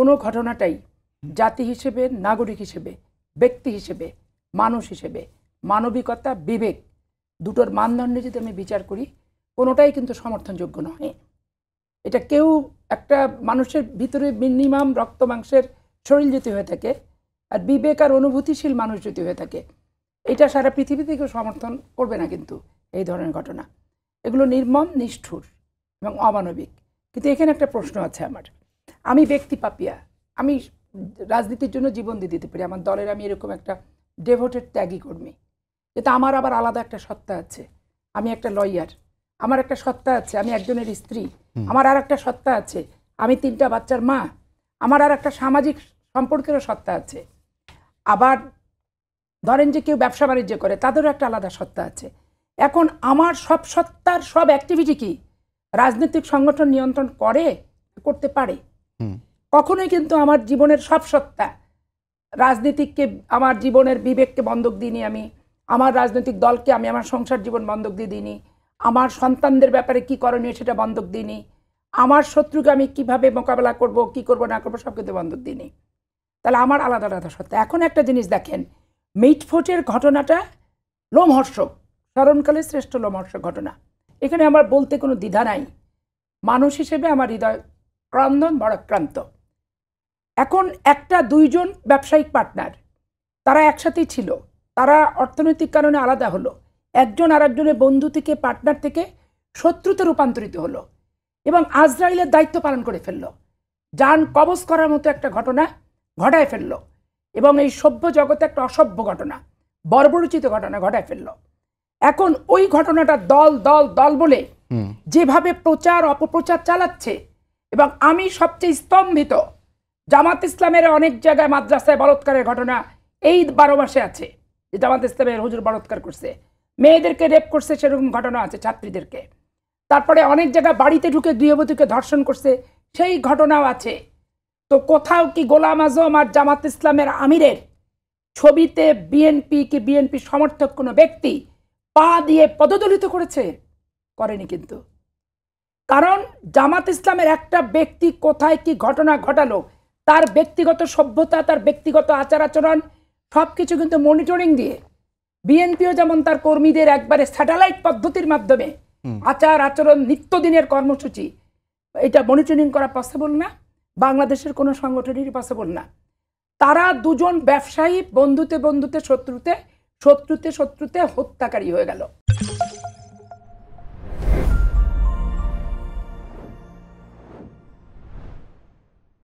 কোনো ঘটনাটাই জাতি হিসেবে, নাগরিক হিসেবে, ব্যক্তি হিসেবে, মানুষ হিসেবে, মানবিকতা, বিবেক দুটোর মানদণ্ডে যদি আমি বিচার করি, কোনোটাই কিন্তু সমর্থনযোগ্য নয়। এটা কেউ একটা মানুষের ভিতরে মিনিমাম রক্ত মাংসের শরীর যদি হয়ে থাকে আর বিবেক আর অনুভূতিশীল মানুষ যদি হয়ে থাকে, এটা সারা পৃথিবী থেকে সমর্থন করবে না কিন্তু এই ধরনের ঘটনা। এগুলো নির্মম, নিষ্ঠুর এবং অমানবিক। কিন্তু এখানে একটা প্রশ্ন আছে আমার। আমি ব্যক্তি পাপিয়া, আমি রাজনীতির জন্য জীবন দিয়ে দিতে পারি, আমার দলের আমি এরকম একটা ডেভোটেড ত্যাগী কর্মী, কিন্তু আমার আবার আলাদা একটা সত্তা আছে। আমি একটা লয়ার, আমার একটা সত্তা আছে, আমি একজনের স্ত্রী, আমার আর একটা সত্তা আছে, আমি 3টা বাচ্চার মা, আমার আর একটা সামাজিক সম্পর্কেরও সত্তা আছে। আবার ধরেন যে কেউ ব্যবসা বাণিজ্য করে, তাদেরও একটা আলাদা সত্তা আছে। এখন আমার সব সত্তার সব অ্যাক্টিভিটি কি রাজনৈতিক সংগঠন নিয়ন্ত্রণ করতে পারে? কখনোই কিন্তু আমার জীবনের সব সত্তা রাজনীতিককে, আমার জীবনের বিবেককে বন্ধক দিইনি, আমি আমার রাজনৈতিক দলকে, আমি আমার সংসার জীবন বন্ধক দিয়ে দিইনি, আমার সন্তানদের ব্যাপারে কি করণীয় সেটা বন্ধক দিইনি, আমার শত্রুকে আমি কিভাবে মোকাবেলা করব, কি করব না করবো সব কিন্তু বন্ধক দিইনি। তাহলে আমার আলাদা আলাদা সত্তা। এখন একটা জিনিস দেখেন, মিটফোটের ঘটনাটা লোমহর্ষক, স্মরণকালে শ্রেষ্ঠ লোমহর্ষক ঘটনা। এখানে আমার বলতে কোনো দ্বিধা নাই। মানুষ হিসেবে আমার হৃদয় ক্রন্দন বড়াক্রান্ত। এখন একটা 2জন ব্যবসায়িক পার্টনার, তারা একসাথেই ছিল, তারা অর্থনৈতিক কারণে আলাদা হলো, একজন আর একজনের বন্ধু থেকে, পার্টনার থেকে শত্রুতে রূপান্তরিত হলো এবং আজরাইলের দায়িত্ব পালন করে ফেললো, জান কবজ করার মতো একটা ঘটনা ঘটায় ফেললো এবং এই সভ্য জগতে একটা অসভ্য ঘটনা, বর্বরোচিত ঘটনা ঘটায় ফেললো। এখন ওই ঘটনাটা দল দল দল বলে যেভাবে প্রচার অপপ্রচার চালাচ্ছে, এবং আমি সবচেয়ে স্তম্ভিত, জামাত ইসলামের অনেক জায়গায় মাদ্রাসায় বলাৎকারের ঘটনা এই 12 মাসে আছে, যে জামাত ইসলামের হুজুর বলাৎকার করছে, মেয়েদেরকে রেপ করছে, সেরকম ঘটনা আছে, ছাত্রীদেরকে। তারপরে অনেক জায়গায় বাড়িতে ঢুকে গৃহবধূকে ধর্ষণ করছে, সেই ঘটনাও আছে। তো কোথাও কি গোলাম আজম আর জামাত ইসলামের আমিরের ছবিতে বিএনপি সমর্থক কোনো ব্যক্তি পা দিয়ে পদদলিত করেনি কিন্তু। কারণ জামাত ইসলামের একটা ব্যক্তি কোথায় কি ঘটনা ঘটালো, তার ব্যক্তিগত সভ্যতা, তার ব্যক্তিগত আচার আচরণ সবকিছু কিন্তু মনিটরিং দিয়ে, বিএনপিও যেমন তার কর্মীদের একবারে স্যাটেলাইট পদ্ধতির মাধ্যমে আচার আচরণ, নিত্যদিনের কর্মসূচি, এটা মনিটরিং করা পসিবল না, বাংলাদেশের কোনো সংগঠনেরই পসিবল না। তারা 2জন ব্যবসায়ী বন্ধুতে বন্ধুতে শত্রুতে হত্যাকারী হয়ে গেল।